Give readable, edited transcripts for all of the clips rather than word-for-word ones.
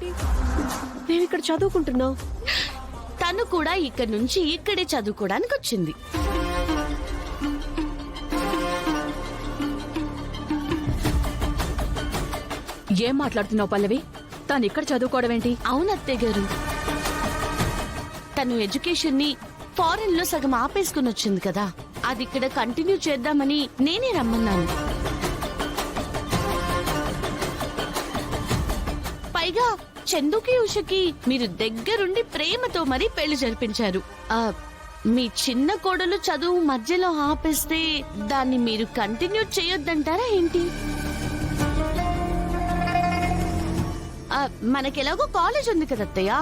ఏంటి? మేము ఇక్కడ చదువుకుంటున్నాం. తను కూడా ఇక్కడి నుంచి ఇక్కడే చదువుకోవడానికి వచ్చింది. ఏం మాట్లాడుతున్నావు పల్లవి? తను ఇక్కడ చదువుకోవడం ఏంటి? అవును అత్తయ్య గారు, తను ఎడ్యుకేషన్ ని ఫారెన్ లో సగం ఆపేసుకుని వచ్చింది కదా, అది ఇక్కడ కంటిన్యూ చేద్దామని నేనే రమ్మన్నాను. పైగా చందుకి ఉషకి మీరు దగ్గరుండి ప్రేమతో మరీ పెళ్లి జరిపించారు. మీ చిన్న కోడలు చదువు మధ్యలో ఆపేస్తే దాన్ని మీరు కంటిన్యూ చేయొద్దంటారా ఏంటి? మనకెలాగో కాలేజ్ ఉంది కదా అత్తయ్య,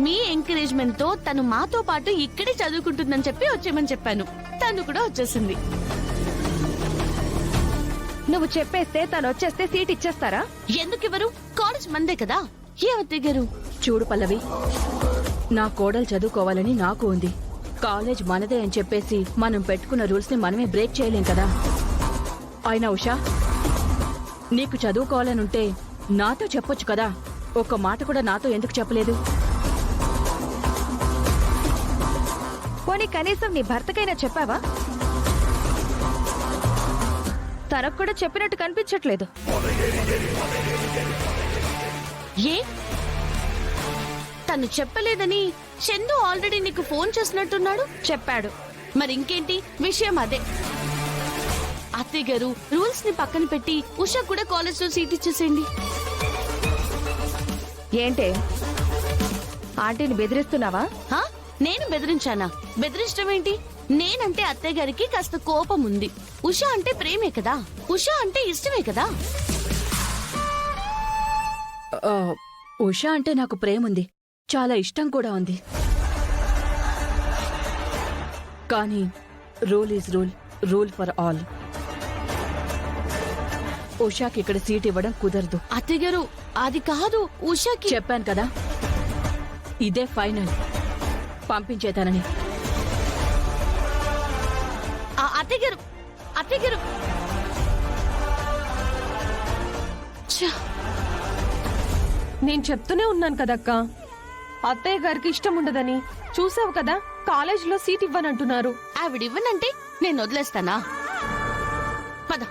మీ ఎంకరేజ్మెంట్ తో తను మాతో పాటు ఇక్కడే చదువుకుంటుందని చెప్పి వచ్చేయమని చెప్పాను. తను కూడా వచ్చేసింది. నువ్వు చెప్పేస్తే తను వచ్చేస్తే సీట్ ఇచ్చేస్తారా? ఎందుకివ్వరు? కాలేజ్ మందే కదా. ఏ అత్తయ్య గారు? చూడు పల్లవి, నా కోడలు చదువుకోవాలని నాకు ఉంది. కాలేజ్ మనదే అని చెప్పేసి మనం పెట్టుకున్న రూల్స్ ని మనమే బ్రేక్ చేయలేం కదా. అయినా ఉషా, నీకు చదువుకోవాలనుంటే నాతో చెప్పొచ్చు కదా. ఒక్క మాట కూడా నాతో ఎందుకు చెప్పలేదు? పోనీ కనీసం నీ భర్తకైనా చెప్పావా? తనకు కూడా చెప్పినట్టు కనిపించట్లేదు. ఏ తను చెప్పలేదని చందు ఆల్రెడీ నీకు ఫోన్ చేసినట్టున్నాడు. చెప్పాడు. మరి ఇంకేంటి విషయం? అదే అత్తయ్య గారు, రూల్స్ ని పక్కన పెట్టి ఉషా కూడా కాలేజ్ లో సీట్ ఇచ్చేసేయండి. ఏంటే ఆంటీని బెదిరిస్తున్నావా? నేను బెదిరించానా? బెదిరించడం ఏంటి? నేనంటే అత్తయ్య గారికి కాస్త కోపం ఉంది. ఉషా అంటే ప్రేమే కదా, ఉషా అంటే ఇష్టమే కదా. ఉషా అంటే నాకు ప్రేమ ఉంది, చాలా ఇష్టం కూడా ఉంది. కానీ rule is rule, rule for all. ఉషాకి ఇక్కడ సీట్ ఇవ్వడం కుదరదు. అత్తయ్య గారు, అది కాదు. ఉషాకి చెప్పాను కదా, ఇదే ఫైనల్. పంపించేతానని. అత్తయ్య గారు, అత్తయ్య గారు, నేను చెప్తూనే ఉన్నాను కదక్క, అత్తయ్య గారికి ఇష్టం ఉండదని. చూసావు కదా, కాలేజీలో సీట్ ఇవ్వనంటున్నారు. ఆవిడివ్వనంటే నేను వదిలేస్తానా? పద.